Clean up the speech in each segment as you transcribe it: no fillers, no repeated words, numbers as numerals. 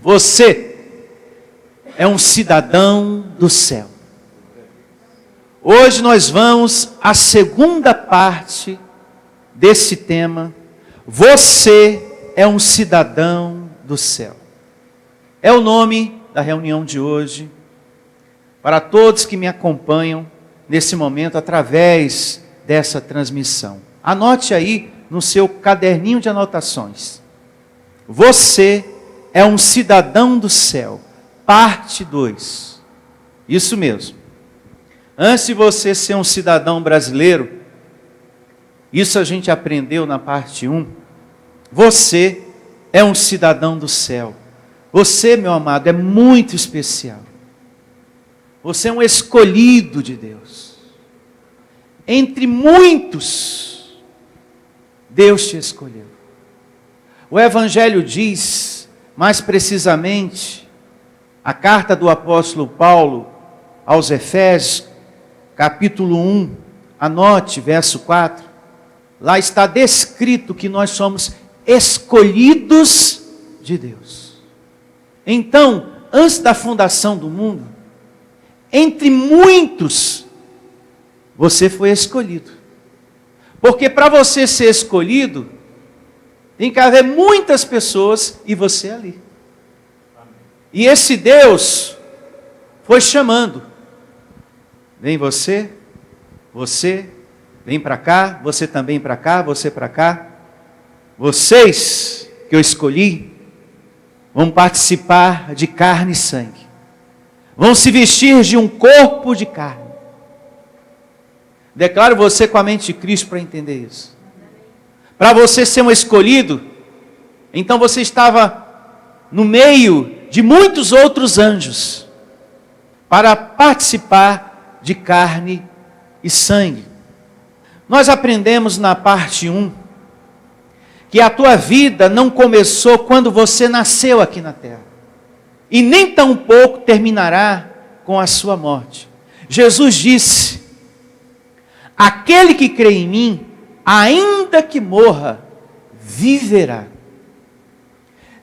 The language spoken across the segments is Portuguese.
Você é um cidadão do céu. Hoje nós vamos à segunda parte desse tema. Você é um cidadão do céu. É o nome da reunião de hoje. Para todos que me acompanham nesse momento através dessa transmissão. Anote aí no seu caderninho de anotações. Você é um cidadão do céu. Parte 2. Isso mesmo. Antes de você ser um cidadão brasileiro, isso a gente aprendeu na parte 1. Você é um cidadão do céu. Você, meu amado, é muito especial. Você é um escolhido de Deus. Entre muitos, Deus te escolheu. O Evangelho diz, mais precisamente, a carta do apóstolo Paulo aos Efésios, capítulo 1, anote, verso 4. Lá está descrito que nós somos escolhidos de Deus. Então, antes da fundação do mundo, entre muitos, você foi escolhido. Porque para você ser escolhido, tem que haver muitas pessoas e você ali. E esse Deus foi chamando. Vem você, vem para cá, você também para cá, você para cá. Vocês que eu escolhi, vão participar de carne e sangue. Vão se vestir de um corpo de carne. Declaro você com a mente de Cristo para entender isso. Para você ser um escolhido, então você estava no meio de muitos outros anjos, para participar de carne e sangue. Nós aprendemos na parte 1, que a tua vida não começou quando você nasceu aqui na terra. E nem tampouco terminará com a sua morte. Jesus disse, aquele que crê em mim, ainda que morra, viverá.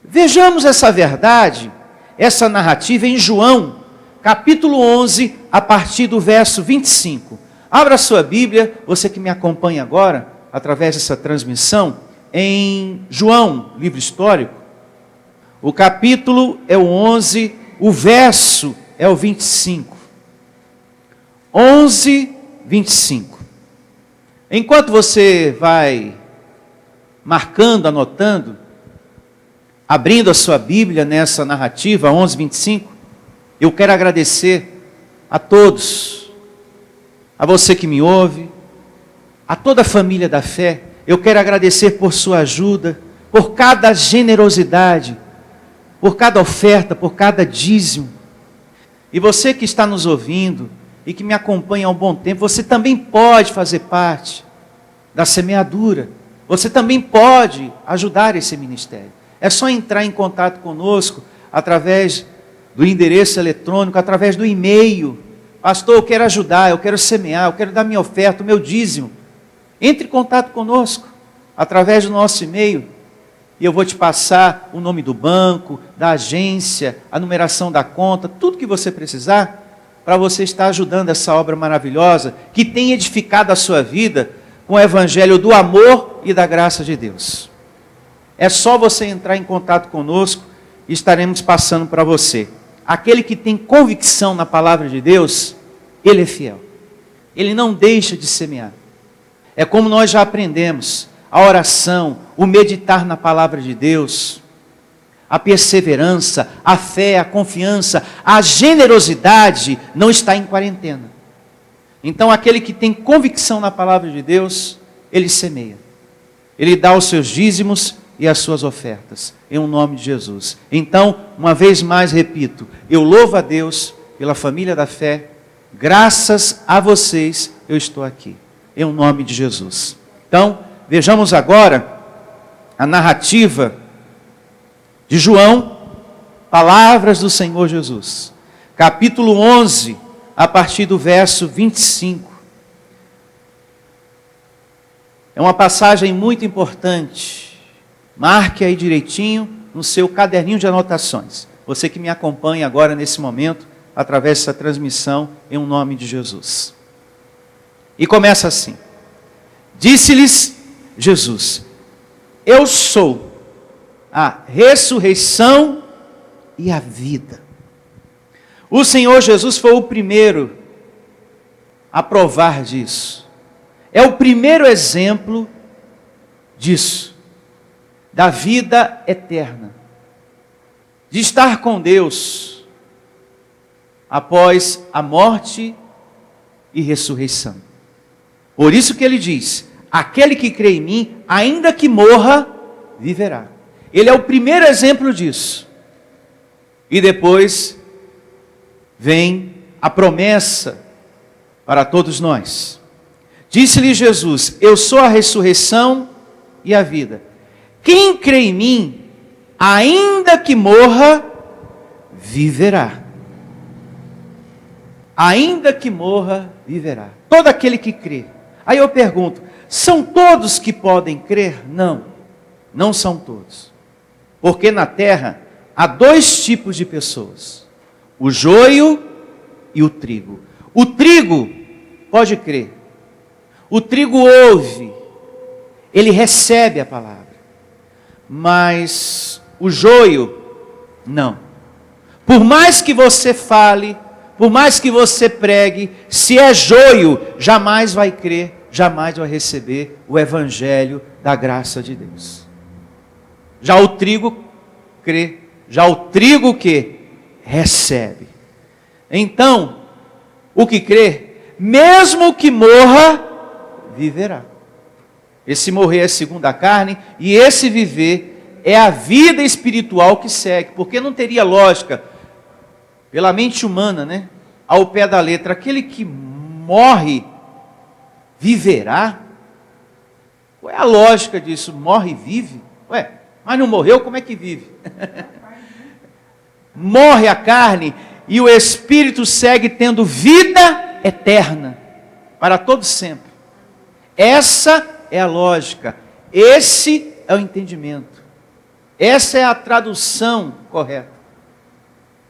Vejamos essa verdade, essa narrativa em João, capítulo 11, a partir do verso 25. Abra sua Bíblia, você que me acompanha agora, através dessa transmissão, em João, livro histórico. O capítulo é o 11, o verso é o 25. 11, 25. Enquanto você vai marcando, anotando, abrindo a sua Bíblia nessa narrativa, 11, 25, eu quero agradecer a todos, a você que me ouve, a toda a família da fé. Eu quero agradecer por sua ajuda, por cada generosidade, por cada oferta, por cada dízimo. E você que está nos ouvindo e que me acompanha há um bom tempo, você também pode fazer parte da semeadura. Você também pode ajudar esse ministério. É só entrar em contato conosco através do endereço eletrônico, através do e-mail. Pastor, eu quero ajudar, eu quero semear, eu quero dar minha oferta, o meu dízimo. Entre em contato conosco através do nosso e-mail. E eu vou te passar o nome do banco, da agência, a numeração da conta, tudo que você precisar, para você estar ajudando essa obra maravilhosa, que tem edificado a sua vida com o evangelho do amor e da graça de Deus. É só você entrar em contato conosco e estaremos passando para você. Aquele que tem convicção na palavra de Deus, ele é fiel. Ele não deixa de semear. É como nós já aprendemos, a oração, o meditar na palavra de Deus, a perseverança, a fé, a confiança, a generosidade não está em quarentena. Então aquele que tem convicção na palavra de Deus, ele semeia. Ele dá os seus dízimos e as suas ofertas, em nome de Jesus. Então, uma vez mais repito, eu louvo a Deus pela família da fé, graças a vocês eu estou aqui, em nome de Jesus. Então, vejamos agora a narrativa de João, palavras do Senhor Jesus, capítulo 11, a partir do verso 25. É uma passagem muito importante. Marque aí direitinho no seu caderninho de anotações. Você que me acompanha agora nesse momento, através dessa transmissão, em nome de Jesus. E começa assim. Disse-lhes Jesus: eu sou a ressurreição e a vida. O Senhor Jesus foi o primeiro a provar disso. É o primeiro exemplo disso, da vida eterna, de estar com Deus após a morte e ressurreição. Por isso que ele diz: aquele que crê em mim, ainda que morra, viverá. Ele é o primeiro exemplo disso. E depois vem a promessa para todos nós. Disse-lhe Jesus: eu sou a ressurreição e a vida. Quem crê em mim, ainda que morra, viverá. Ainda que morra, viverá. Todo aquele que crê. Aí eu pergunto: são todos que podem crer? Não, não são todos. Porque na terra há dois tipos de pessoas: o joio e o trigo. O trigo pode crer. O trigo ouve, ele recebe a palavra. Mas o joio, não. Por mais que você fale, por mais que você pregue, se é joio, jamais vai crer, jamais vai receber o evangelho da graça de Deus. Já o trigo crê, já o trigo que recebe. Então, o que crê, mesmo que morra, viverá. Esse morrer é segundo a carne, e esse viver é a vida espiritual que segue, porque não teria lógica, pela mente humana, né? Ao pé da letra, aquele que morre, viverá? Qual é a lógica disso? Morre e vive? Ué, mas não morreu, como é que vive? Morre a carne e o espírito segue tendo vida eterna, para todo sempre. Essa é a lógica, esse é o entendimento, essa é a tradução correta.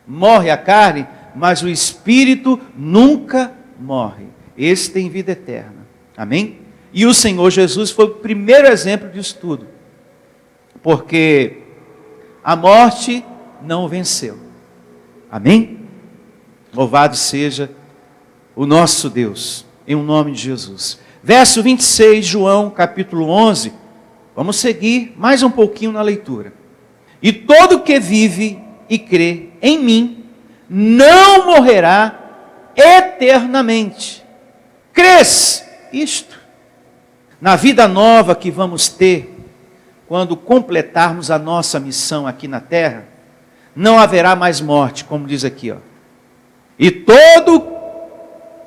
Morre a carne, mas o espírito nunca morre. Esse tem vida eterna. Amém? E o Senhor Jesus foi o primeiro exemplo disso tudo. Porque a morte não o venceu. Amém? Louvado seja o nosso Deus, em nome de Jesus. Verso 26, João capítulo 11. Vamos seguir mais um pouquinho na leitura. E todo que vive e crê em mim, não morrerá eternamente. Crês isto? Na vida nova que vamos ter, quando completarmos a nossa missão aqui na terra, não haverá mais morte, como diz aqui, ó. E todo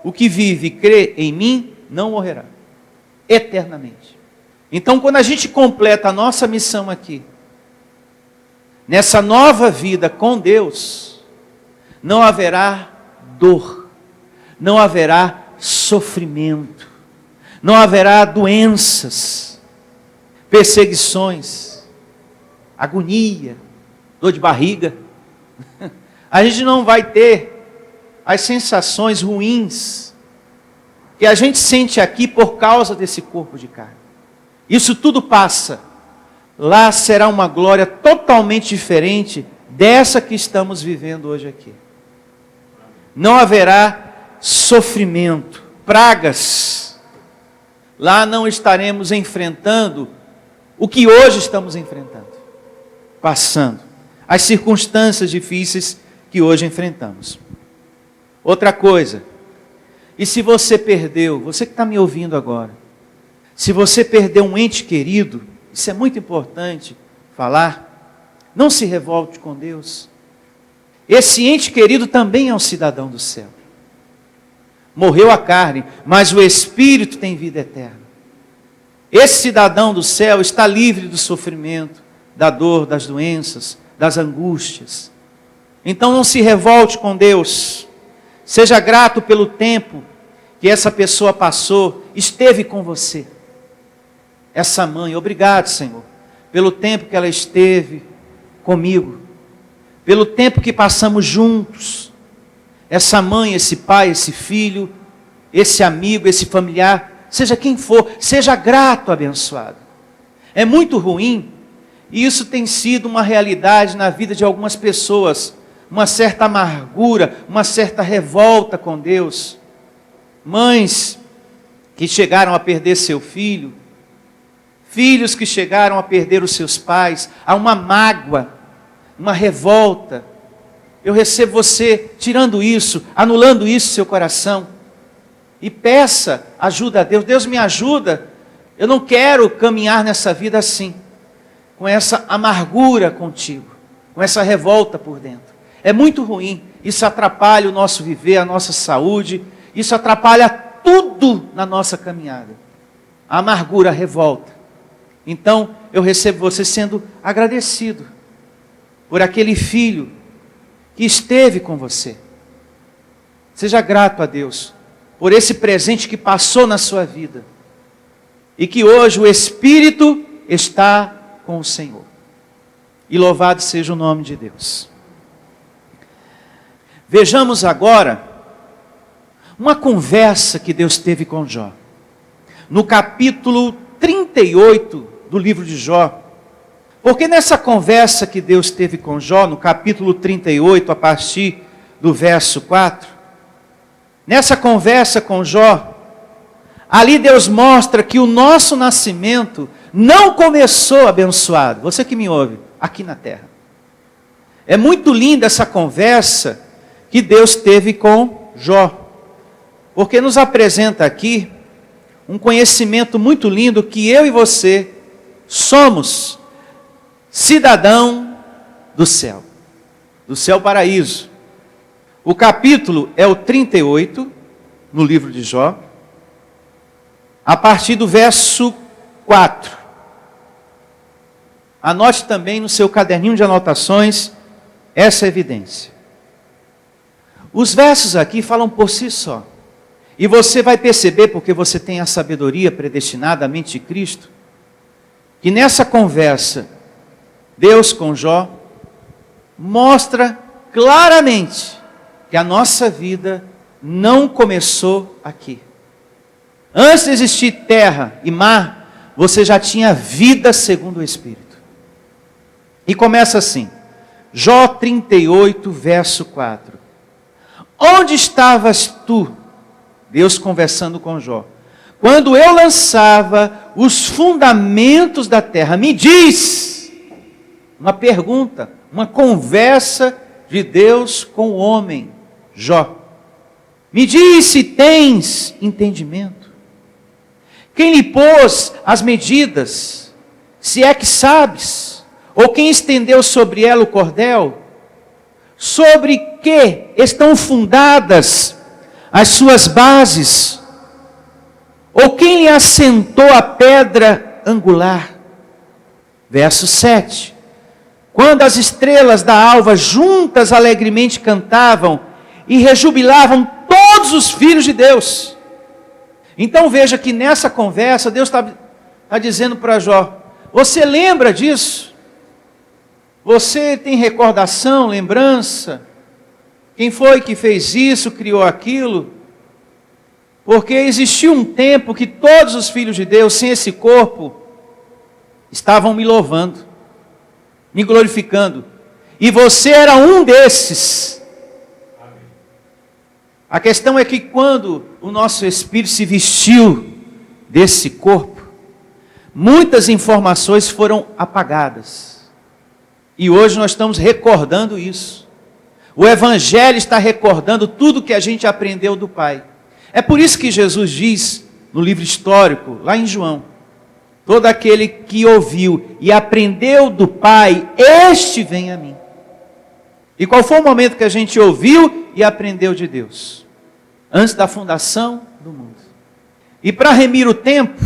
o que vive e crê em mim, não morrerá eternamente. Então, quando a gente completa a nossa missão aqui, nessa nova vida com Deus, não haverá dor, não haverá sofrimento, não haverá doenças, perseguições, agonia, dor de barriga. A gente não vai ter as sensações ruins que a gente sente aqui por causa desse corpo de carne. Isso tudo passa. Lá será uma glória totalmente diferente dessa que estamos vivendo hoje aqui. Não haverá sofrimento, pragas. Lá não estaremos enfrentando o que hoje estamos enfrentando, passando as circunstâncias difíceis que hoje enfrentamos. Outra coisa, e se você perdeu, você que está me ouvindo agora, se você perdeu um ente querido, isso é muito importante falar, não se revolte com Deus. Esse ente querido também é um cidadão do céu. Morreu a carne, mas o espírito tem vida eterna. Esse cidadão do céu está livre do sofrimento, da dor, das doenças, das angústias. Então não se revolte com Deus. Seja grato pelo tempo que essa pessoa passou, esteve com você. Essa mãe, obrigado, Senhor, pelo tempo que ela esteve comigo, pelo tempo que passamos juntos. Essa mãe, esse pai, esse filho, esse amigo, esse familiar, seja quem for, seja grato, abençoado. É muito ruim, e isso tem sido uma realidade na vida de algumas pessoas, uma certa amargura, uma certa revolta com Deus. Mães que chegaram a perder seu filho, filhos que chegaram a perder os seus pais, há uma mágoa, uma revolta. Eu recebo você tirando isso, anulando isso no seu coração. E peça ajuda a Deus. Deus me ajuda. Eu não quero caminhar nessa vida assim, com essa amargura contigo, com essa revolta por dentro. É muito ruim. Isso atrapalha o nosso viver, a nossa saúde. Isso atrapalha tudo na nossa caminhada. A amargura, a revolta. Então, eu recebo você sendo agradecido por aquele filho que esteve com você. Seja grato a Deus por esse presente que passou na sua vida. E que hoje o Espírito está com o Senhor. E louvado seja o nome de Deus. Vejamos agora uma conversa que Deus teve com Jó. No capítulo 38 do livro de Jó. Porque nessa conversa que Deus teve com Jó, no capítulo 38, a partir do verso 4, nessa conversa com Jó, ali Deus mostra que o nosso nascimento não começou abençoado. Você que me ouve, aqui na terra. É muito linda essa conversa que Deus teve com Jó. Porque nos apresenta aqui um conhecimento muito lindo que eu e você somos cidadão do céu paraíso. O capítulo é o 38, no livro de Jó, a partir do verso 4. Anote também no seu caderninho de anotações essa evidência. Os versos aqui falam por si só. E você vai perceber, porque você tem a sabedoria predestinada, a mente de Cristo, que nessa conversa, Deus com Jó, mostra claramente que a nossa vida não começou aqui. Antes de existir terra e mar, você já tinha vida segundo o Espírito. E começa assim, Jó 38, verso 4. Onde estavas tu? Deus conversando com Jó. Quando eu lançava os fundamentos da terra, me diz, uma pergunta, uma conversa de Deus com o homem, Jó. Me diz se tens entendimento. Quem lhe pôs as medidas, se é que sabes, ou quem estendeu sobre ela o cordel, sobre que estão fundadas as suas bases, ou quem lhe assentou a pedra angular. Verso 7. Quando as estrelas da alva juntas alegremente cantavam e rejubilavam todos os filhos de Deus. Então veja que nessa conversa Deus está dizendo para Jó, você lembra disso? Você tem recordação, lembrança? Quem foi que fez isso, criou aquilo? Porque existiu um tempo que todos os filhos de Deus, sem esse corpo, estavam me louvando, me glorificando. E você era um desses. A questão é que quando o nosso espírito se vestiu desse corpo, muitas informações foram apagadas. E hoje nós estamos recordando isso. O Evangelho está recordando tudo que a gente aprendeu do Pai. É por isso que Jesus diz, no livro histórico, lá em João, todo aquele que ouviu e aprendeu do Pai, este vem a mim. E qual foi o momento que a gente ouviu e aprendeu de Deus? Antes da fundação do mundo. E para remir o tempo,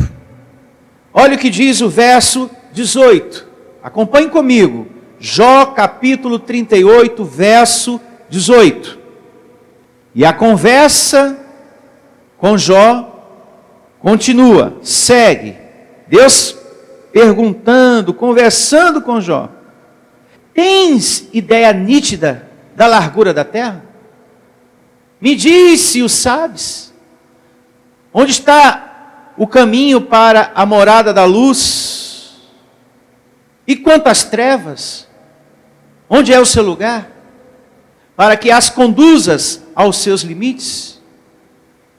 olha o que diz o verso 18. Acompanhe comigo. Jó capítulo 38, verso 18. E a conversa com Jó continua, segue. Deus perguntando, conversando com Jó. Tens ideia nítida da largura da terra? Me diz se o sabes. Onde está o caminho para a morada da luz? E quanto às trevas? Onde é o seu lugar? Para que as conduzas aos seus limites?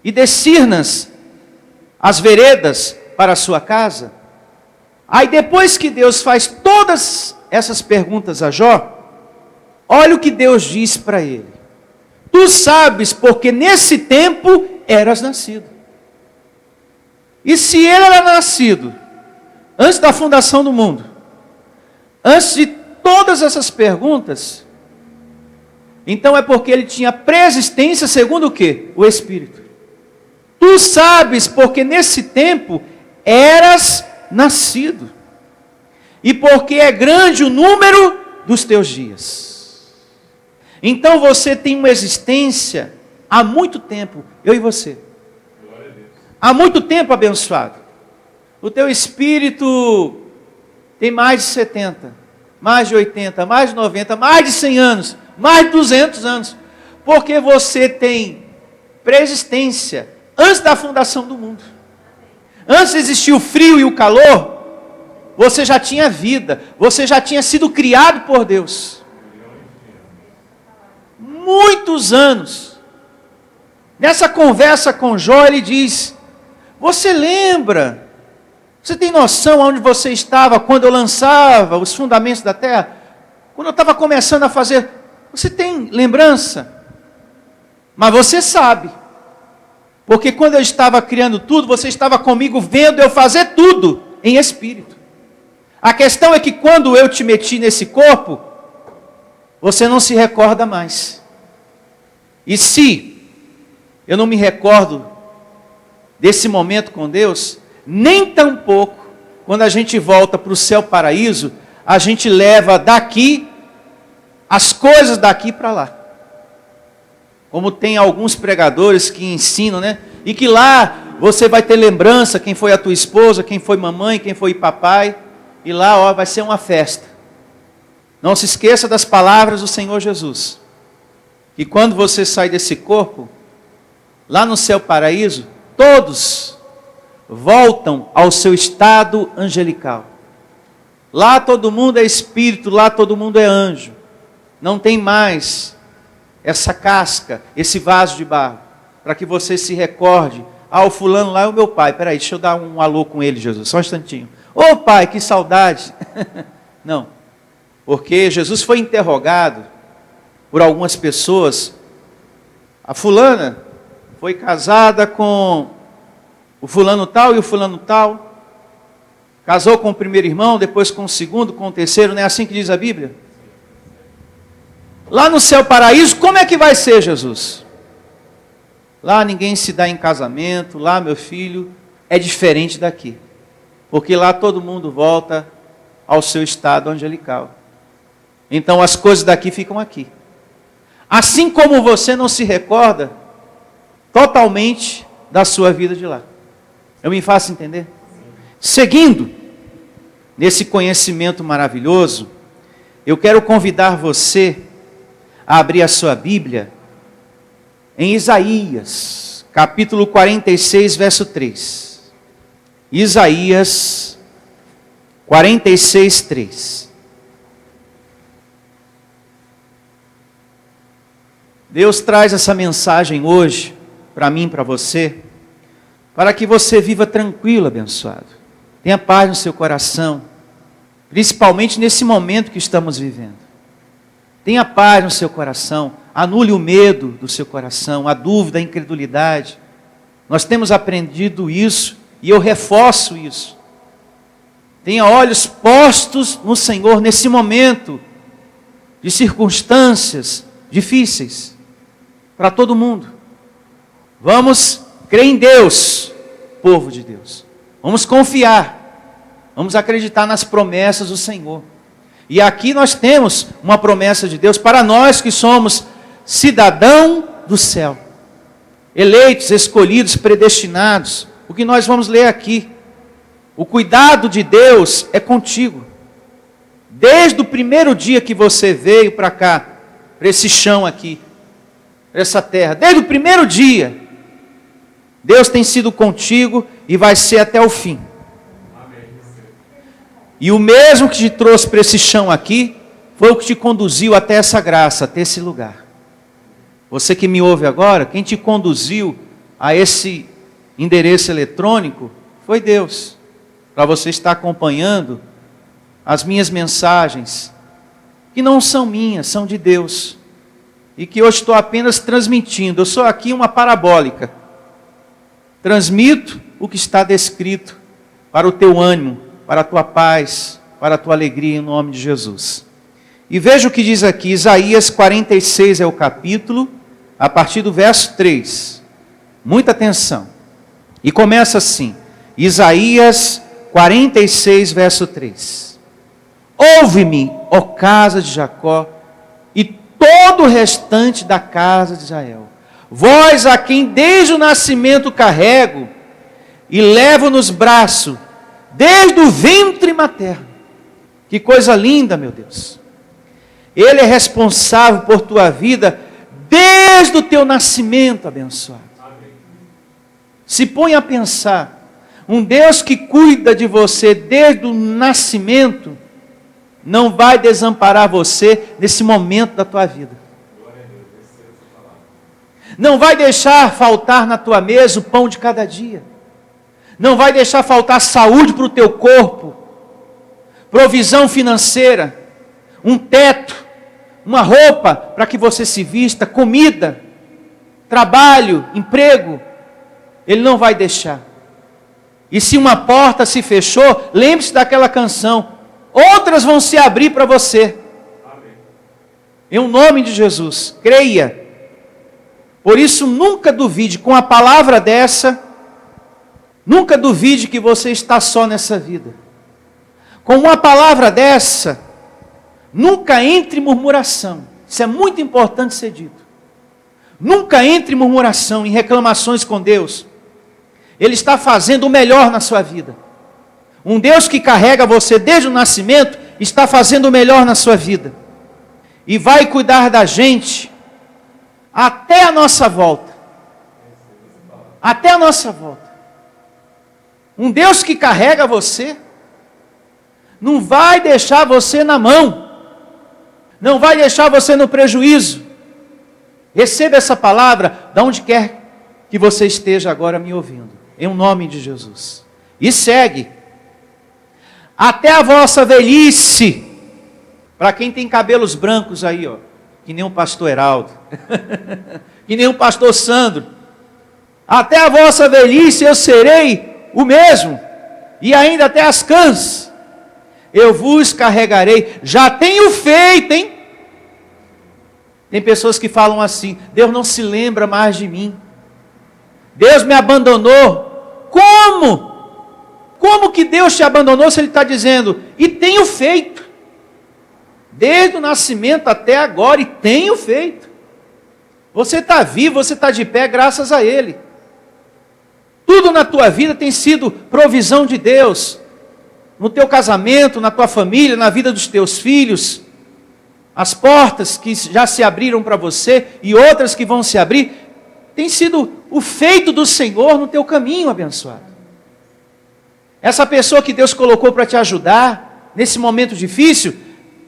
E discernas as veredas para a sua casa? Aí depois que Deus faz todas essas perguntas a Jó, olha o que Deus diz para ele. Tu sabes porque nesse tempo eras nascido. E se ele era nascido antes da fundação do mundo, antes de todas essas perguntas, então é porque ele tinha pré-existência segundo o quê? O Espírito. Tu sabes porque nesse tempo eras nascido. E porque é grande o número dos teus dias. Então você tem uma existência há muito tempo, eu e você. Há muito tempo abençoado. O teu espírito tem mais de 70, mais de 80, mais de 90, mais de 100 anos, mais de 200 anos. Porque você tem pré-existência antes da fundação do mundo. Antes de existir o frio e o calor, você já tinha vida, você já tinha sido criado por Deus. Muitos anos. Nessa conversa com Jó, ele diz: você lembra? Você tem noção onde você estava quando eu lançava os fundamentos da terra? Quando eu estava começando a fazer? Você tem lembrança? Mas você sabe. Porque quando eu estava criando tudo, você estava comigo vendo eu fazer tudo em espírito. A questão é que quando eu te meti nesse corpo, você não se recorda mais. E se eu não me recordo desse momento com Deus, nem tampouco, quando a gente volta para o céu paraíso, a gente leva daqui, as coisas daqui para lá. Como tem alguns pregadores que ensinam, né? E que lá você vai ter lembrança, quem foi a tua esposa, quem foi mamãe, quem foi papai. E lá, ó, vai ser uma festa. Não se esqueça das palavras do Senhor Jesus. Que quando você sai desse corpo, lá no céu paraíso, todos voltam ao seu estado angelical. Lá todo mundo é espírito, lá todo mundo é anjo. Não tem mais essa casca, esse vaso de barro, para que você se recorde: ah, o fulano lá é o meu pai. Peraí, deixa eu dar um alô com ele, Jesus, só um instantinho. Ô pai, que saudade. Não, porque Jesus foi interrogado por algumas pessoas. A fulana foi casada com o fulano tal e o fulano tal. Casou com o primeiro irmão, depois com o segundo, com o terceiro. Não é assim que diz a Bíblia? Lá no céu paraíso, como é que vai ser, Jesus? Lá ninguém se dá em casamento. Lá, meu filho, é diferente daqui. Porque lá todo mundo volta ao seu estado angelical. Então as coisas daqui ficam aqui. Assim como você não se recorda totalmente da sua vida de lá. Eu me faço entender? Seguindo nesse conhecimento maravilhoso, eu quero convidar você a abrir a sua Bíblia em Isaías, capítulo 46, verso 3. Isaías 46, 3. Deus traz essa mensagem hoje, para mim, para você, para que você viva tranquilo, abençoado. Tenha paz no seu coração, principalmente nesse momento que estamos vivendo. Tenha paz no seu coração, anule o medo do seu coração, a dúvida, a incredulidade. Nós temos aprendido isso e eu reforço isso. Tenha olhos postos no Senhor nesse momento de circunstâncias difíceis para todo mundo. Vamos crer em Deus, povo de Deus. Vamos confiar. Vamos acreditar nas promessas do Senhor. E aqui nós temos uma promessa de Deus para nós que somos cidadão do céu. Eleitos, escolhidos, predestinados. O que nós vamos ler aqui. O cuidado de Deus é contigo. Desde o primeiro dia que você veio para cá, para esse chão aqui, para essa terra, desde o primeiro dia, Deus tem sido contigo e vai ser até o fim. E o mesmo que te trouxe para esse chão aqui, foi o que te conduziu até essa graça, até esse lugar. Você que me ouve agora, quem te conduziu a esse endereço eletrônico foi Deus. Para você estar acompanhando as minhas mensagens, que não são minhas, são de Deus. E que eu estou apenas transmitindo. Eu sou aqui uma parabólica. Transmito o que está descrito para o teu ânimo, para a tua paz, para a tua alegria, em nome de Jesus. E veja o que diz aqui, Isaías 46 é o capítulo, a partir do verso 3. Muita atenção. E começa assim, Isaías 46, verso 3. Ouve-me, ó casa de Jacó, e todo o restante da casa de Israel. Vós a quem desde o nascimento carrego, e levo nos braços, desde o ventre materno. Que coisa linda, meu Deus. Ele é responsável por tua vida, desde o teu nascimento, abençoado. Se põe a pensar, um Deus que cuida de você desde o nascimento, não vai desamparar você nesse momento da tua vida. Não vai deixar faltar na tua mesa o pão de cada dia. Não vai deixar faltar saúde para o teu corpo, provisão financeira, um teto, uma roupa para que você se vista, comida, trabalho, emprego. Ele não vai deixar. E se uma porta se fechou, lembre-se daquela canção. Outras vão se abrir para você. Amém. Em nome de Jesus, creia. Por isso nunca duvide com a palavra dessa. Nunca duvide que você está só nessa vida. Com uma palavra dessa, nunca entre em murmuração. Isso é muito importante ser dito. Nunca entre em murmuração, em reclamações com Deus. Ele está fazendo o melhor na sua vida. Um Deus que carrega você desde o nascimento, está fazendo o melhor na sua vida. E vai cuidar da gente até a nossa volta. Até a nossa volta. Um Deus que carrega você, não vai deixar você na mão. Não vai deixar você no prejuízo. Receba essa palavra, de onde quer que você esteja agora me ouvindo. Em nome de Jesus. E segue. Até a vossa velhice. Para quem tem cabelos brancos aí, ó. Que nem o pastor Heraldo. Que nem o pastor Sandro. Até a vossa velhice eu serei o mesmo. E ainda até as cãs. Eu vos carregarei. Já tenho feito, hein? Tem pessoas que falam assim: Deus não se lembra mais de mim. Deus me abandonou. Como? Como que Deus te abandonou se Ele está dizendo, e tenho feito. Desde o nascimento até agora, e tenho feito. Você está vivo, você está de pé graças a Ele. Tudo na tua vida tem sido provisão de Deus. No teu casamento, na tua família, na vida dos teus filhos. As portas que já se abriram para você e outras que vão se abrir, tem sido o feito do Senhor no teu caminho, abençoado. Essa pessoa que Deus colocou para te ajudar, nesse momento difícil,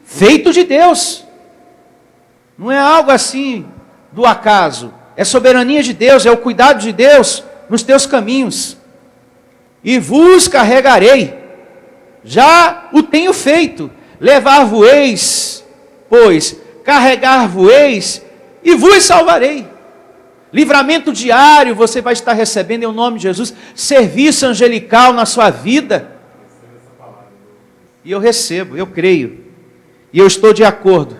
feito de Deus. Não é algo assim do acaso. É soberania de Deus, é o cuidado de Deus nos teus caminhos. E vos carregarei. Já o tenho feito. Levar-vos-eis, pois carregar-vos-eis e vos salvarei. Livramento diário você vai estar recebendo em nome de Jesus. Serviço angelical na sua vida. E eu recebo, eu creio. E eu estou de acordo.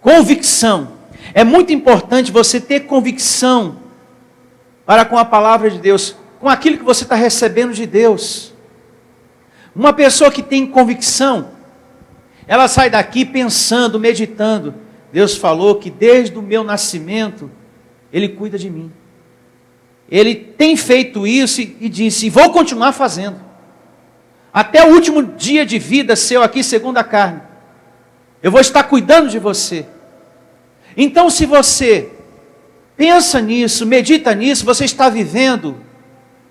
Convicção. É muito importante você ter convicção para com a palavra de Deus, com aquilo que você está recebendo de Deus. Uma pessoa que tem convicção, ela sai daqui pensando, meditando. Deus falou que desde o meu nascimento, Ele cuida de mim. Ele tem feito isso e disse, e vou continuar fazendo. até o último dia de vida seu aqui, segundo a carne. Eu vou estar cuidando de você. Então, se você pensa nisso, medita nisso, você está vivendo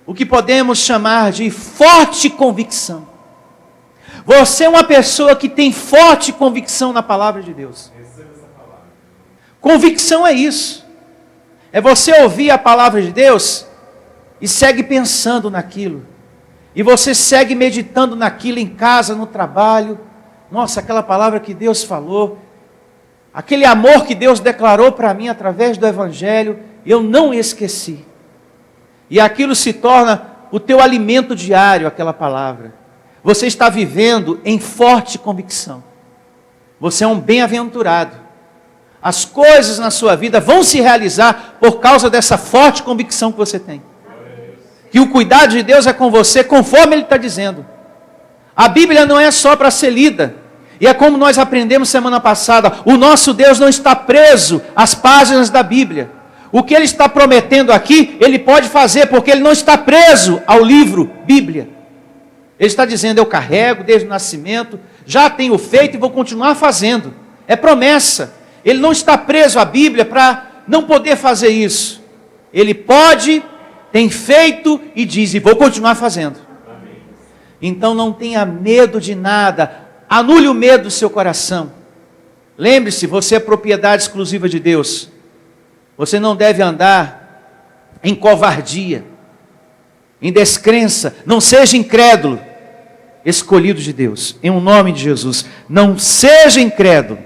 o que podemos chamar de forte convicção. Você é uma pessoa que tem forte convicção na palavra de Deus. Convicção é isso. É você ouvir a palavra de Deus e segue pensando naquilo. E você segue meditando naquilo em casa, no trabalho. Nossa, aquela palavra que Deus falou, aquele amor que Deus declarou para mim através do Evangelho, eu não esqueci. E aquilo se torna o teu alimento diário, aquela palavra. Você está vivendo em forte convicção. Você é um bem-aventurado. As coisas na sua vida vão se realizar por causa dessa forte convicção que você tem. Que o cuidado de Deus é com você, conforme Ele está dizendo. A Bíblia não é só para ser lida. E é como nós aprendemos semana passada, o nosso Deus não está preso às páginas da Bíblia. O que Ele está prometendo aqui, Ele pode fazer, porque Ele não está preso ao livro Bíblia. Ele está dizendo, eu carrego desde o nascimento, já tenho feito e vou continuar fazendo. É promessa. Ele não está preso à Bíblia para não poder fazer isso. Ele pode, tem feito e diz, e vou continuar fazendo. Então não tenha medo de nada. Anule o medo do seu coração. Lembre-se, você é propriedade exclusiva de Deus. Você não deve andar em covardia, em descrença. Não seja incrédulo. Escolhido de Deus, em um nome de Jesus. Não seja incrédulo.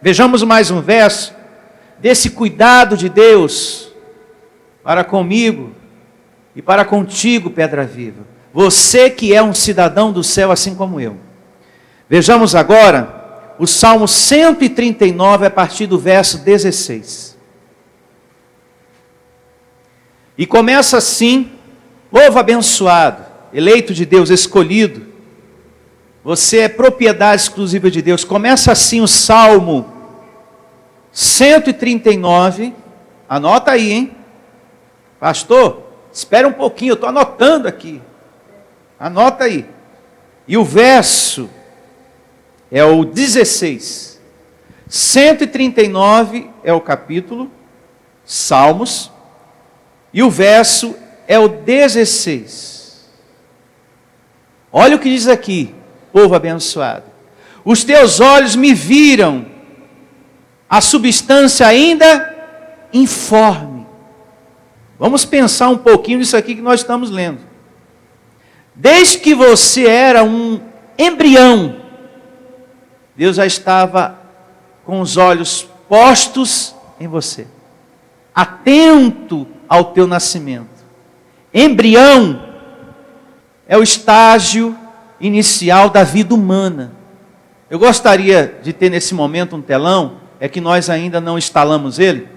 Vejamos mais um verso desse cuidado de Deus para comigo e para contigo, pedra viva. Você que é um cidadão do céu assim como eu. Vejamos agora o Salmo 139 a partir do verso 16. E começa assim: povo abençoado, eleito de Deus, escolhido, você é propriedade exclusiva de Deus. Começa assim o Salmo 139, anota aí, hein? Pastor, espera um pouquinho, eu estou anotando aqui. Anota aí. E o verso é o 16. 139 é o capítulo, Salmos, e o verso é o 16. Olha o que diz aqui, povo abençoado. Os teus olhos me viram a substância ainda informe. Vamos pensar um pouquinho nisso aqui que nós estamos lendo. Desde que você era um embrião, Deus já estava com os olhos postos em você, atento ao teu nascimento. Embrião é o estágio inicial da vida humana. Eu gostaria de ter nesse momento um telão, é que nós ainda não instalamos ele,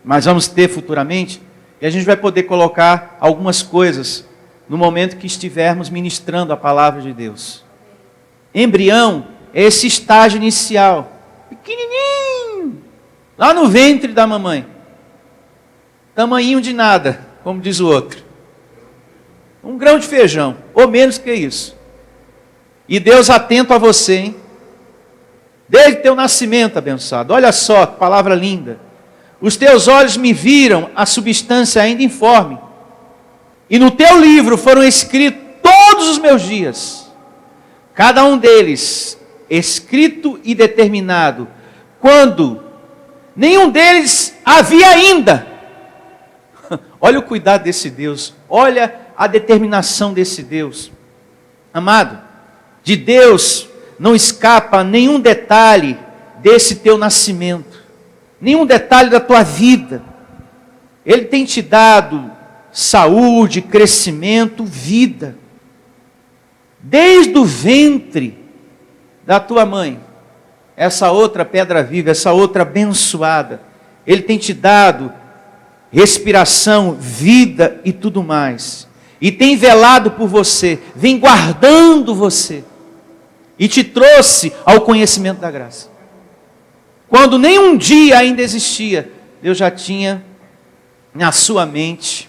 mas vamos ter futuramente, e a gente vai poder colocar algumas coisas no momento que estivermos ministrando a palavra de Deus. Embrião é esse estágio inicial, pequenininho, lá no ventre da mamãe, tamanhinho de nada, como diz o outro, um grão de feijão, ou menos que isso. E Deus atento a você, hein? Desde teu nascimento, abençoado. Olha só, que palavra linda. Os teus olhos me viram a substância ainda informe. E no teu livro foram escritos todos os meus dias. Cada um deles escrito e determinado. Quando nenhum deles havia ainda. Olha o cuidado desse Deus. Olha a determinação desse Deus. Amado, de Deus não escapa nenhum detalhe desse teu nascimento, nenhum detalhe da tua vida. Ele tem te dado saúde, crescimento, vida. Desde o ventre da tua mãe, essa outra pedra viva, essa outra abençoada, Ele tem te dado respiração, vida e tudo mais. E tem velado por você, vem guardando você. E te trouxe ao conhecimento da graça. Quando nenhum dia ainda existia, Deus já tinha na sua mente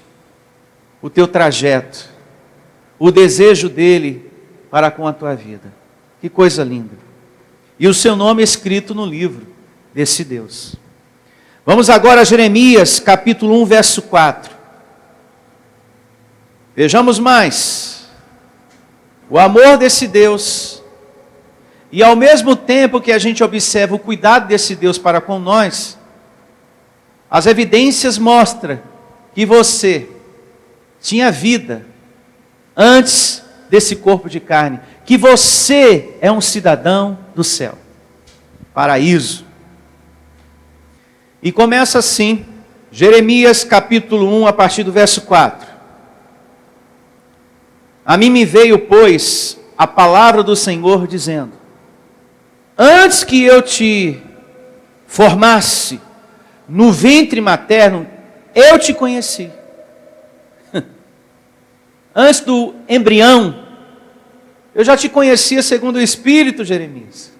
o teu trajeto. O desejo dele para com a tua vida. Que coisa linda. E o seu nome é escrito no livro desse Deus. Vamos agora a Jeremias, capítulo 1, verso 4. Vejamos mais. O amor desse Deus, e ao mesmo tempo que a gente observa o cuidado desse Deus para com nós, as evidências mostram que você tinha vida antes desse corpo de carne, que você é um cidadão do céu, paraíso. E começa assim, Jeremias capítulo 1, a partir do verso 4. A mim me veio, pois, a palavra do Senhor dizendo: antes que eu te formasse no ventre materno, eu te conheci. Antes do embrião, eu já te conhecia segundo o Espírito, Jeremias.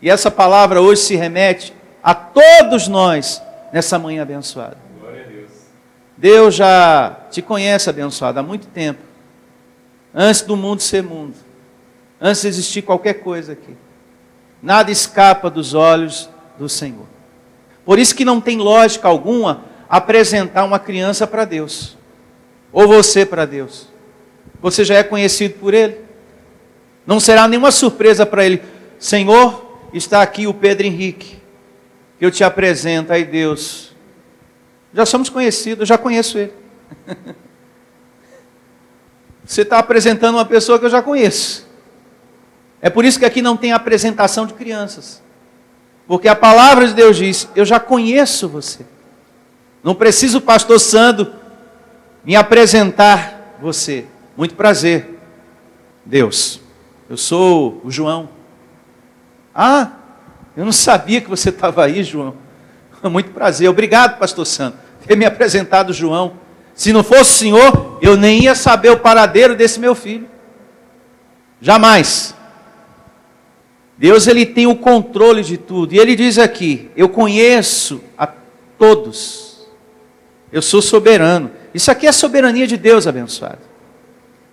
E essa palavra hoje se remete a todos nós nessa manhã abençoada. Glória a Deus. Deus já te conhece, abençoado, há muito tempo. Antes do mundo ser mundo. Antes de existir qualquer coisa aqui. Nada escapa dos olhos do Senhor. Por isso que não tem lógica alguma apresentar uma criança para Deus. Ou você para Deus. Você já é conhecido por Ele. Não será nenhuma surpresa para Ele. Senhor, está aqui o Pedro Henrique, que eu te apresento. Aí Deus, já somos conhecidos, eu já conheço ele. Você está apresentando uma pessoa que eu já conheço. É por isso que aqui não tem apresentação de crianças. Porque a palavra de Deus diz: eu já conheço você. Não preciso o pastor Sandro me apresentar você. Muito prazer, Deus. Eu sou o João. Ah, eu não sabia que você estava aí, João. Muito prazer. Obrigado, pastor Sandro, por ter me apresentado o João. Se não fosse o Senhor, eu nem ia saber o paradeiro desse meu filho. Jamais. Deus, Ele tem o controle de tudo. E Ele diz aqui: eu conheço a todos. Eu sou soberano. Isso aqui é a soberania de Deus, abençoado.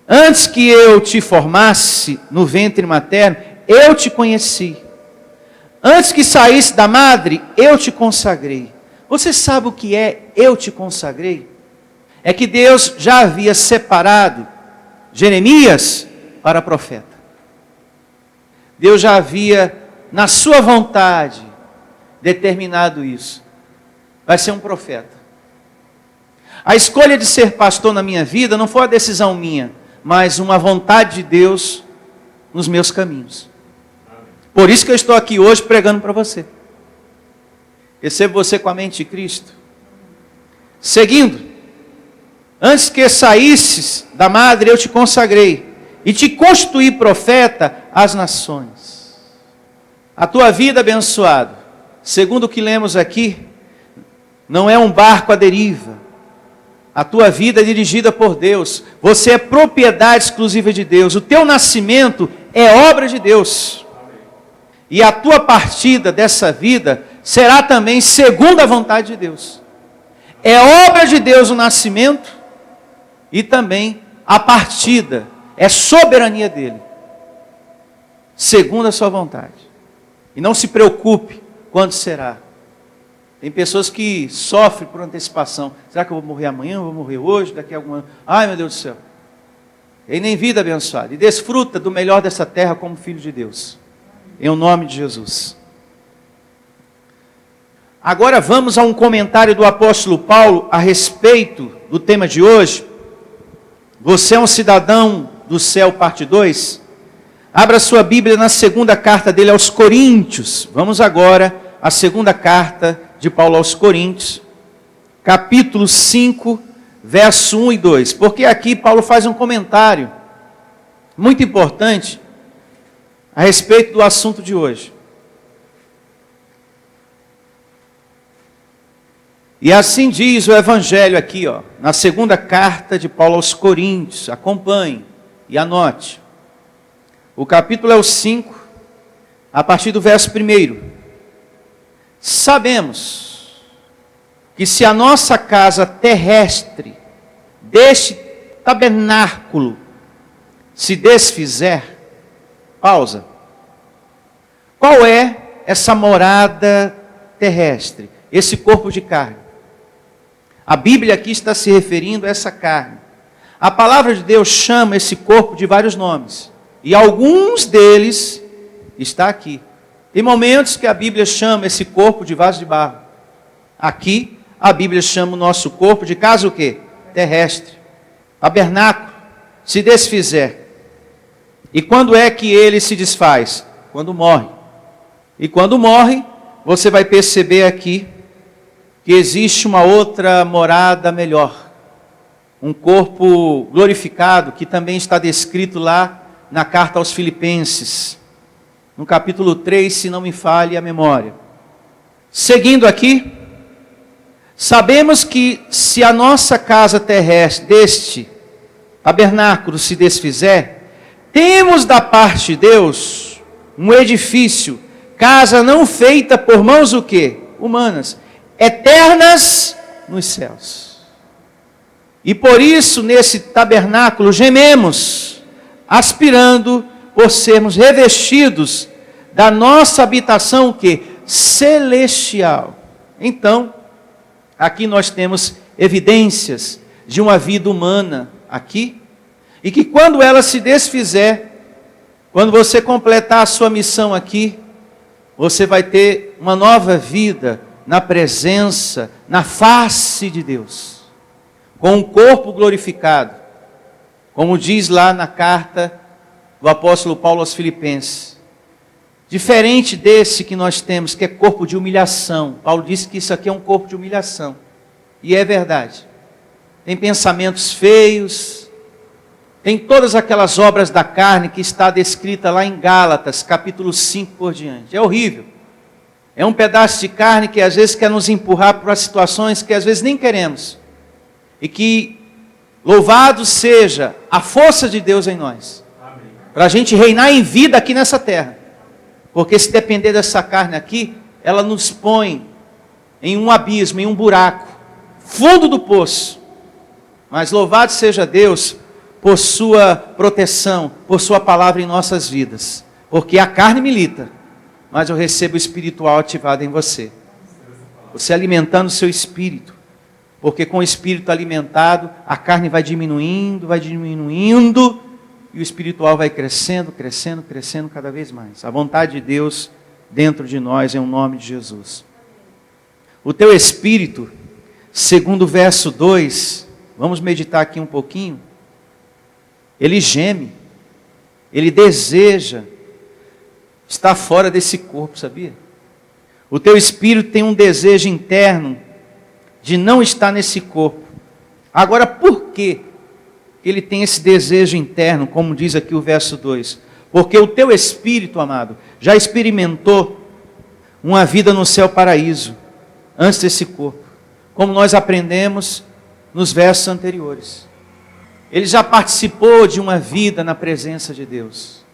Antes que eu te formasse no ventre materno, eu te conheci. Antes que saísse da madre, eu te consagrei. Você sabe o que é eu te consagrei? É que Deus já havia separado Jeremias para profeta. Deus já havia, na sua vontade, determinado isso. Vai ser um profeta. A escolha de ser pastor na minha vida não foi uma decisão minha, mas uma vontade de Deus nos meus caminhos. Por isso que eu estou aqui hoje pregando para você. Recebo você com a mente de Cristo. Seguindo, antes que saísses da madre, eu te consagrei e te constituí profeta às nações. A tua vida, abençoado, segundo o que lemos aqui, não é um barco à deriva. A tua vida é dirigida por Deus. Você é propriedade exclusiva de Deus. O teu nascimento é obra de Deus. E a tua partida dessa vida será também segundo a vontade de Deus. É obra de Deus o nascimento e também a partida. É soberania dele. Segundo a sua vontade. E não se preocupe quando será. Tem pessoas que sofrem por antecipação. Será que eu vou morrer amanhã? Eu vou morrer hoje? Daqui a algum ano? Ai, meu Deus do céu. E nem vida abençoada. E desfruta do melhor dessa terra como filho de Deus. Em o nome de Jesus. Agora vamos a um comentário do apóstolo Paulo a respeito do tema de hoje. Você é um cidadão do céu, parte 2. Abra sua Bíblia na segunda carta dele aos Coríntios. Vamos agora à segunda carta de Paulo aos Coríntios, capítulo 5, verso 1 e 2. Porque aqui Paulo faz um comentário muito importante a respeito do assunto de hoje. E assim diz o Evangelho aqui, na segunda carta de Paulo aos Coríntios. Acompanhe e anote. O capítulo é o 5, a partir do verso 1. Sabemos que se a nossa casa terrestre, deste tabernáculo, se desfizer, pausa. Qual é essa morada terrestre? Esse corpo de carne. A Bíblia aqui está se referindo a essa carne. A palavra de Deus chama esse corpo de vários nomes. E alguns deles está aqui. Tem momentos que a Bíblia chama esse corpo de vaso de barro. Aqui, a Bíblia chama o nosso corpo de casa o quê? Terrestre. Tabernáculo. Se desfizer. E quando é que ele se desfaz? Quando morre. E quando morre, você vai perceber aqui que existe uma outra morada melhor. Um corpo glorificado, que também está descrito lá na carta aos Filipenses. No capítulo 3, se não me falhe a memória. Seguindo aqui, sabemos que se a nossa casa terrestre, deste tabernáculo se desfizer, temos da parte de Deus um edifício, casa não feita por mãos o quê? Humanas, eternas nos céus. E por isso, nesse tabernáculo, gememos, aspirando por sermos revestidos da nossa habitação, o quê? Celestial. Então, aqui nós temos evidências de uma vida humana aqui, e que quando ela se desfizer, quando você completar a sua missão aqui, você vai ter uma nova vida na presença, na face de Deus, com um corpo glorificado, como diz lá na carta do apóstolo Paulo aos Filipenses. Diferente desse que nós temos, que é corpo de humilhação. Paulo disse que isso aqui é um corpo de humilhação. E é verdade. Tem pensamentos feios, tem todas aquelas obras da carne que está descrita lá em Gálatas, capítulo 5 por diante. É horrível. É um pedaço de carne que às vezes quer nos empurrar para situações que às vezes nem queremos. E que, louvado seja a força de Deus em nós. Para a gente reinar em vida aqui nessa terra. Porque se depender dessa carne aqui, ela nos põe em um abismo, em um buraco, fundo do poço. Mas louvado seja Deus por sua proteção, por sua palavra em nossas vidas. Porque a carne milita, mas eu recebo o espiritual ativado em você. Você alimentando o seu espírito. Porque com o espírito alimentado, a carne vai diminuindo, e o espiritual vai crescendo, crescendo, crescendo cada vez mais. A vontade de Deus dentro de nós, em o nome de Jesus. O teu espírito, segundo o verso 2, vamos meditar aqui um pouquinho. Ele geme, ele deseja estar fora desse corpo, sabia? O teu espírito tem um desejo interno de não estar nesse corpo. Agora, por quê? Ele tem esse desejo interno, como diz aqui o verso 2. Porque o teu espírito, amado, já experimentou uma vida no céu paraíso, antes desse corpo. Como nós aprendemos nos versos anteriores. Ele já participou de uma vida na presença de Deus,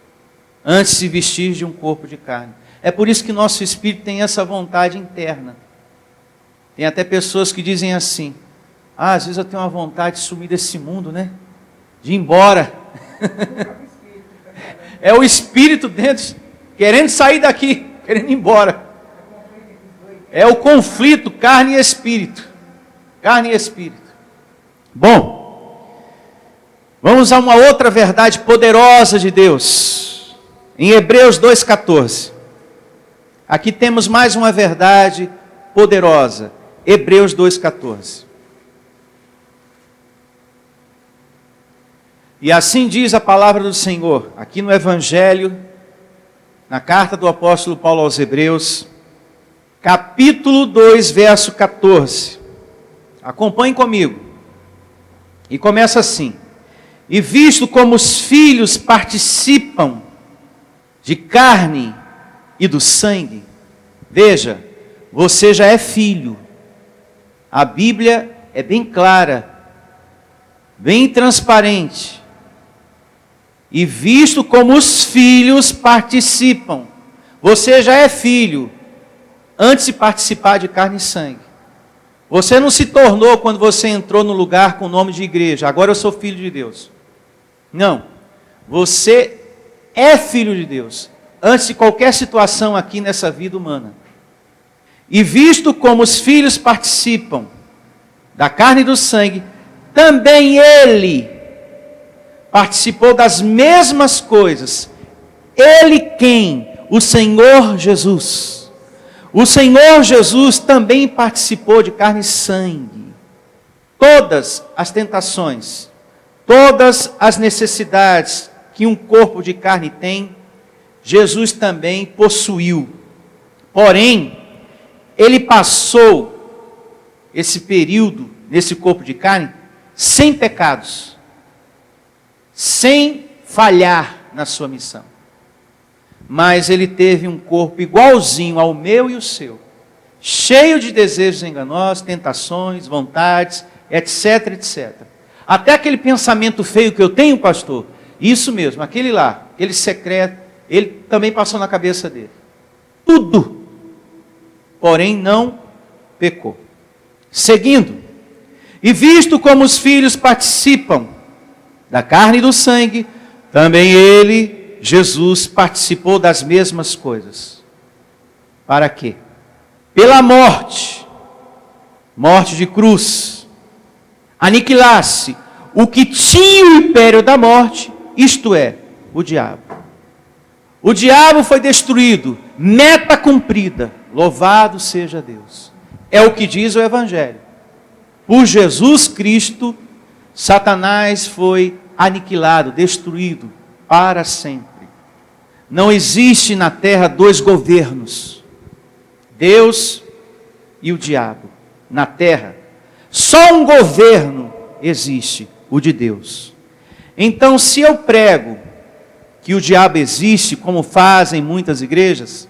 antes de se vestir de um corpo de carne. É por isso que nosso espírito tem essa vontade interna. Tem até pessoas que dizem assim, às vezes eu tenho uma vontade de sumir desse mundo, né? De ir embora. É o espírito dentro, querendo sair daqui, querendo ir embora. É o conflito, carne e espírito. Carne e espírito. Bom, vamos a uma outra verdade poderosa de Deus. Em Hebreus 2,14. Aqui temos mais uma verdade poderosa. Hebreus 2,14. E assim diz a palavra do Senhor, aqui no Evangelho, na carta do apóstolo Paulo aos Hebreus, capítulo 2, verso 14. Acompanhe comigo. E começa assim. E visto como os filhos participam de carne e do sangue, veja, você já é filho. A Bíblia é bem clara, bem transparente. E visto como os filhos participam, você já é filho, antes de participar de carne e sangue. Você não se tornou quando você entrou no lugar com o nome de igreja, agora eu sou filho de Deus. Não. Você é filho de Deus, antes de qualquer situação aqui nessa vida humana. E visto como os filhos participam da carne e do sangue, também ele participou das mesmas coisas. Ele quem? O Senhor Jesus. O Senhor Jesus também participou de carne e sangue. Todas as tentações, todas as necessidades que um corpo de carne tem, Jesus também possuiu. Porém, ele passou esse período nesse corpo de carne sem pecados, sem falhar na sua missão. Mas ele teve um corpo igualzinho ao meu e o seu, cheio de desejos enganosos, tentações, vontades, etc, etc. Até aquele pensamento feio que eu tenho, pastor, isso mesmo, aquele lá, aquele secreto, ele também passou na cabeça dele. Tudo. Porém não pecou. Seguindo. E visto como os filhos participam da carne e do sangue, também ele, Jesus, participou das mesmas coisas. Para quê? Pela morte, morte de cruz, aniquilasse o que tinha o império da morte, isto é, o diabo. O diabo foi destruído, meta cumprida, louvado seja Deus. É o que diz o Evangelho. Por Jesus Cristo, Satanás foi aniquilado, destruído para sempre. Não existe na terra dois governos, Deus e o diabo. Na terra, só um governo existe, o de Deus. Então, se eu prego que o diabo existe, como fazem muitas igrejas,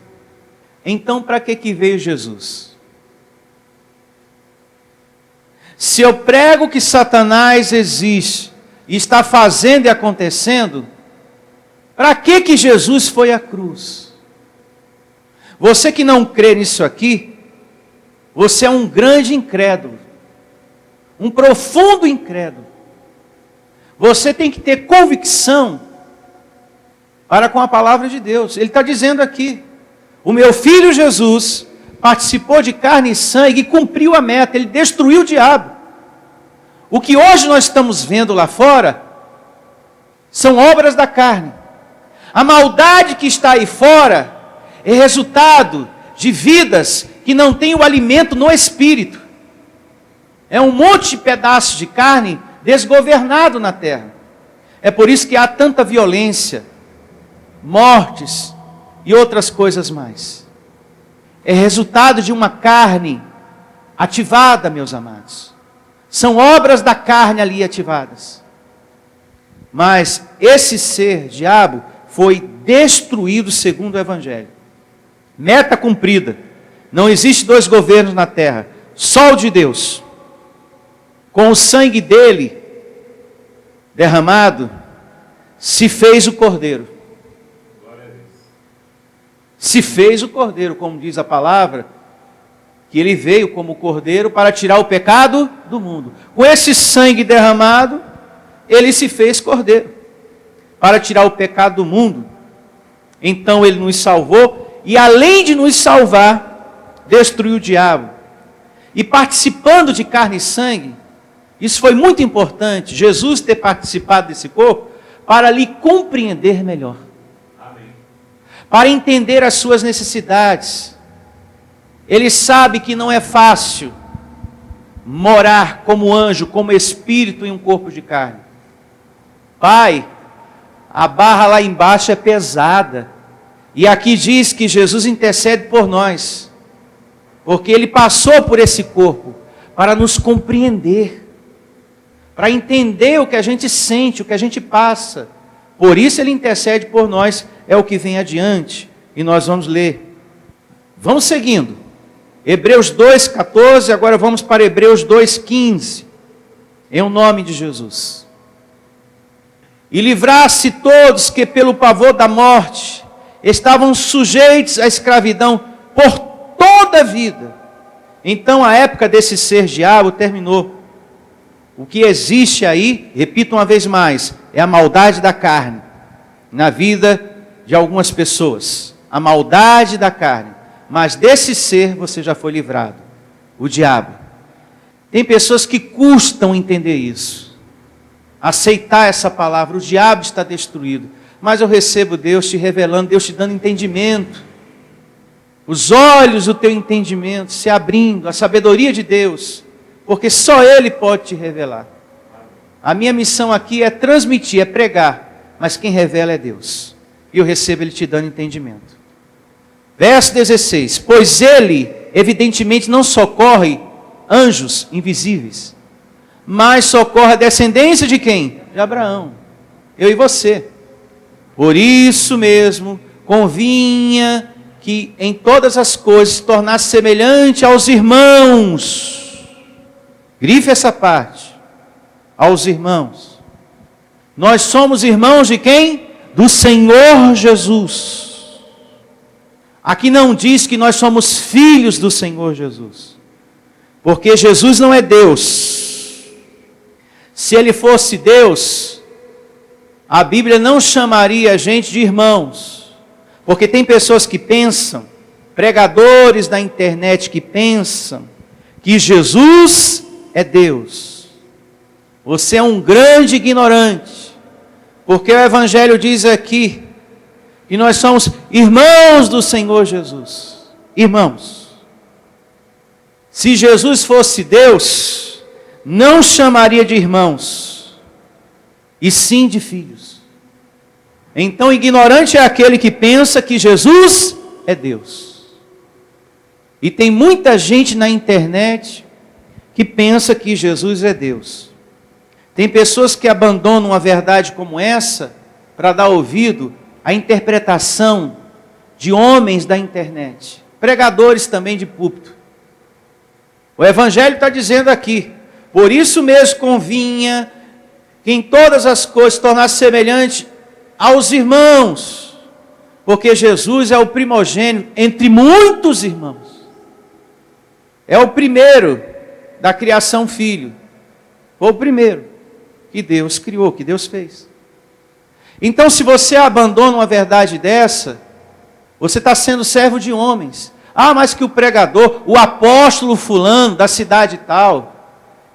então para que veio Jesus? Se eu prego que Satanás existe e está fazendo e acontecendo, para que Jesus foi à cruz? Você que não crê nisso aqui, você é um grande incrédulo, um profundo incrédulo. Você tem que ter convicção para com a palavra de Deus. Ele está dizendo aqui, o meu filho Jesus participou de carne e sangue e cumpriu a meta, ele destruiu o diabo. O que hoje nós estamos vendo lá fora são obras da carne. A maldade que está aí fora é resultado de vidas que não têm o alimento no espírito. É um monte de pedaços de carne desgovernado na terra. É por isso que há tanta violência, mortes e outras coisas mais. É resultado de uma carne ativada, meus amados. São obras da carne ali ativadas. Mas esse ser, diabo, foi destruído segundo o Evangelho. Meta cumprida. Não existe dois governos na terra, só o de Deus. Com o sangue dele derramado, se fez o cordeiro. Se fez o cordeiro, como diz a palavra, que ele veio como cordeiro para tirar o pecado do mundo. Com esse sangue derramado, ele se fez cordeiro para tirar o pecado do mundo. Então ele nos salvou e além de nos salvar, destruiu o diabo. E participando de carne e sangue, isso foi muito importante, Jesus ter participado desse corpo, para lhe compreender melhor. Amém. Para entender as suas necessidades. Ele sabe que não é fácil morar como anjo, como espírito em um corpo de carne. Pai, a barra lá embaixo é pesada. E aqui diz que Jesus intercede por nós. Porque ele passou por esse corpo para nos compreender. Para entender o que a gente sente, o que a gente passa. Por isso ele intercede por nós, é o que vem adiante. E nós vamos ler. Vamos seguindo. Hebreus 2,14, agora vamos para Hebreus 2,15. Em o nome de Jesus. E livrasse todos que pelo pavor da morte estavam sujeitos à escravidão por toda a vida. Então a época desse ser diabo terminou. O que existe aí, repito uma vez mais, é a maldade da carne. na vida de algumas pessoas, a maldade da carne, mas desse ser você já foi livrado, o diabo. Tem pessoas que custam entender isso, aceitar essa palavra, o diabo está destruído, mas eu recebo Deus te revelando, Deus te dando entendimento, os olhos do teu entendimento se abrindo, a sabedoria de Deus, porque só Ele pode te revelar. A minha missão aqui é transmitir, é pregar, mas quem revela é Deus. E eu recebo Ele te dando entendimento. Verso 16. Pois Ele, evidentemente, não socorre anjos invisíveis, mas socorre a descendência de quem? De Abraão. Eu e você. Por isso mesmo, convinha que em todas as coisas se tornasse semelhante aos irmãos. Grife essa parte. Aos irmãos. Nós somos irmãos de quem? Do Senhor Jesus. Aqui não diz que nós somos filhos do Senhor Jesus. Porque Jesus não é Deus. Se Ele fosse Deus, a Bíblia não chamaria a gente de irmãos. Porque tem pessoas que pensam, pregadores da internet que pensam, que Jesus é Deus. Você é um grande ignorante. Porque o Evangelho diz aqui, que nós somos irmãos do Senhor Jesus. Irmãos. Se Jesus fosse Deus, não chamaria de irmãos, e sim de filhos. Então, ignorante é aquele que pensa que Jesus é Deus. E tem muita gente na internet que pensa que Jesus é Deus. Tem pessoas que abandonam uma verdade como essa para dar ouvido à interpretação de homens da internet, pregadores também de púlpito. O Evangelho está dizendo aqui, por isso mesmo convinha que em todas as coisas se tornasse semelhante aos irmãos, porque Jesus é o primogênito entre muitos irmãos. É o primeiro da criação filho. Foi o primeiro que Deus criou, que Deus fez. Então, se você abandona uma verdade dessa, você está sendo servo de homens. Ah, mas que o pregador, o apóstolo fulano da cidade tal,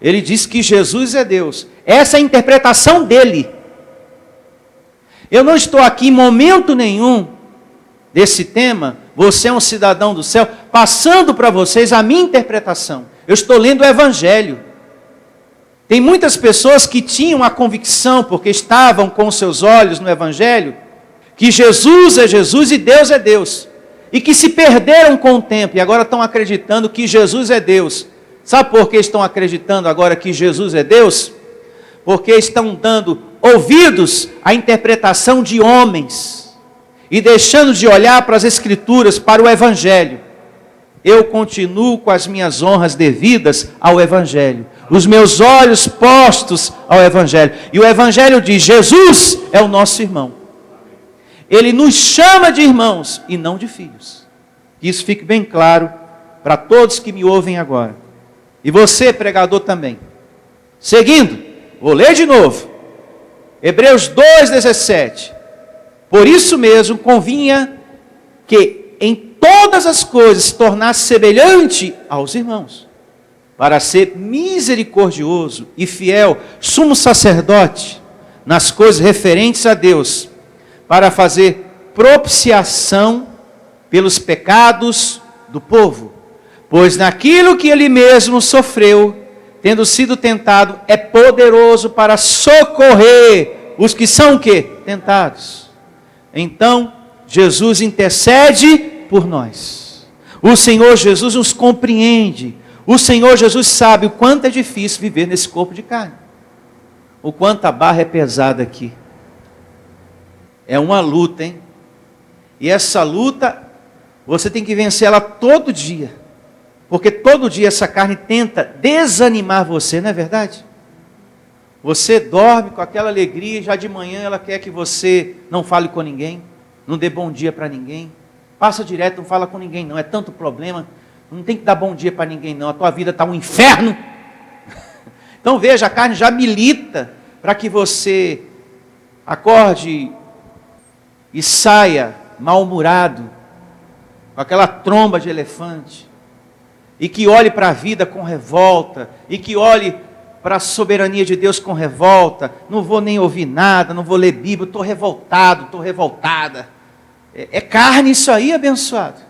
ele diz que Jesus é Deus. Essa é a interpretação dele. Eu não estou aqui em momento nenhum desse tema, você é um cidadão do céu, passando para vocês a minha interpretação. Eu estou lendo o Evangelho. Tem muitas pessoas que tinham a convicção, porque estavam com seus olhos no Evangelho, que Jesus é Jesus e Deus é Deus. E que se perderam com o tempo e agora estão acreditando que Jesus é Deus. Sabe por que estão acreditando agora que Jesus é Deus? Porque estão dando ouvidos à interpretação de homens e deixando de olhar para as Escrituras, para o Evangelho. Eu continuo com as minhas honras devidas ao Evangelho. Os meus olhos postos ao Evangelho. E o Evangelho diz, Jesus é o nosso irmão. Ele nos chama de irmãos e não de filhos. Que isso fique bem claro para todos que me ouvem agora. E você, pregador, também. Seguindo, vou ler de novo. Hebreus 2,17. Por isso mesmo convinha que em todas as coisas se tornasse semelhante aos irmãos, para ser misericordioso e fiel, sumo sacerdote, nas coisas referentes a Deus, para fazer propiciação pelos pecados do povo. Pois naquilo que ele mesmo sofreu, tendo sido tentado, é poderoso para socorrer os que são o quê? Tentados. Então, Jesus intercede por nós. O Senhor Jesus nos compreende. O Senhor Jesus sabe o quanto é difícil viver nesse corpo de carne. O quanto a barra é pesada aqui. É uma luta, hein? E essa luta, você tem que vencer ela todo dia. Porque todo dia essa carne tenta desanimar você, não é verdade? Você dorme com aquela alegria, já de manhã ela quer que você não fale com ninguém, não dê bom dia para ninguém. Passa direto, não fala com ninguém não, é tanto problema, não tem que dar bom dia para ninguém não, a tua vida está um inferno. Então veja, a carne já milita para que você acorde e saia mal-humorado, com aquela tromba de elefante, e que olhe para a vida com revolta, e que olhe para a soberania de Deus com revolta. Não vou nem ouvir nada, não vou ler Bíblia, estou revoltado, estou revoltada. É carne isso aí, abençoado.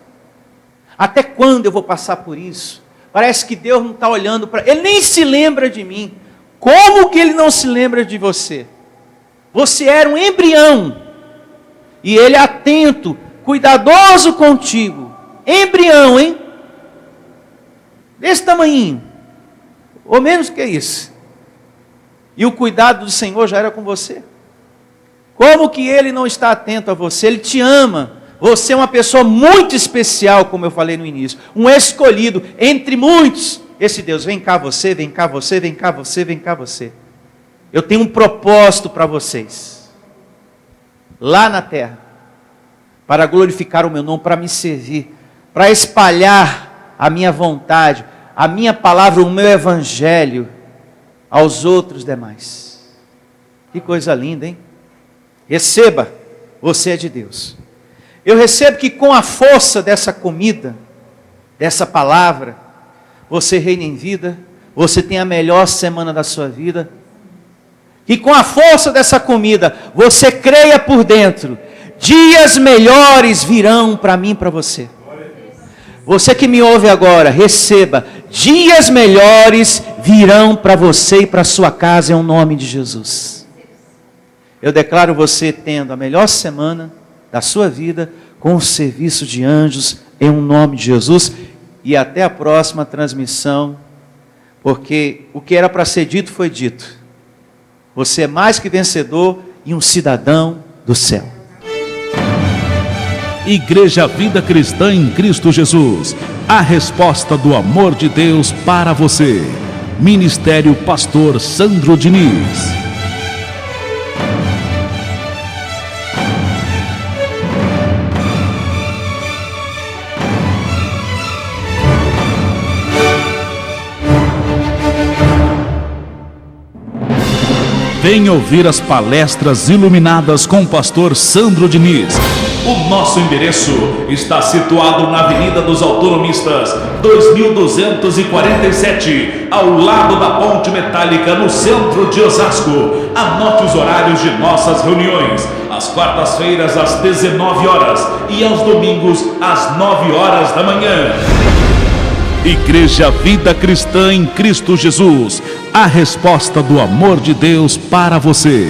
Até quando eu vou passar por isso? Parece que Deus não está olhando para... Ele nem se lembra de mim. Como que Ele não se lembra de você? Você era um embrião, e Ele é atento, cuidadoso contigo. Embrião, hein? Desse tamanhinho, ou menos que isso. E o cuidado do Senhor já era com você. Como que Ele não está atento a você? Ele te ama. Você é uma pessoa muito especial, como eu falei no início. Um escolhido entre muitos. Esse Deus, vem cá você, vem cá você, vem cá você, vem cá você. Eu tenho um propósito para vocês. Lá na terra. Para glorificar o meu nome, para me servir. Para espalhar a minha vontade, a minha palavra, o meu evangelho aos outros demais. Que coisa linda, hein? Receba, você é de Deus. Eu recebo que com a força dessa comida, dessa palavra, você reina em vida, você tem a melhor semana da sua vida. Que com a força dessa comida, você creia por dentro, dias melhores virão para mim e para você. Você que me ouve agora, receba, dias melhores virão para você e para sua casa em nome de Jesus. Eu declaro você tendo a melhor semana da sua vida com o serviço de anjos em nome de Jesus. E até a próxima transmissão, porque o que era para ser dito foi dito. Você é mais que vencedor e um cidadão do céu. Igreja Vida Cristã em Cristo Jesus, a resposta do amor de Deus para você. Ministério Pastor Sandro Diniz. Venha ouvir as palestras iluminadas com o pastor Sandro Diniz. O nosso endereço está situado na Avenida dos Autonomistas, 2247, ao lado da Ponte Metálica, no centro de Osasco. Anote os horários de nossas reuniões: às quartas-feiras às 19 horas e aos domingos às 9 horas da manhã. Igreja Vida Cristã em Cristo Jesus, a resposta do amor de Deus para você.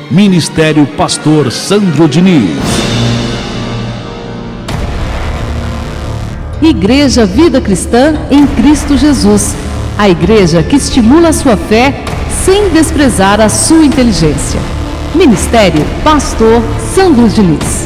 Ministério Pastor Sandro Diniz. Igreja Vida Cristã em Cristo Jesus, a igreja que estimula a sua fé sem desprezar a sua inteligência. Ministério Pastor Sandro Diniz.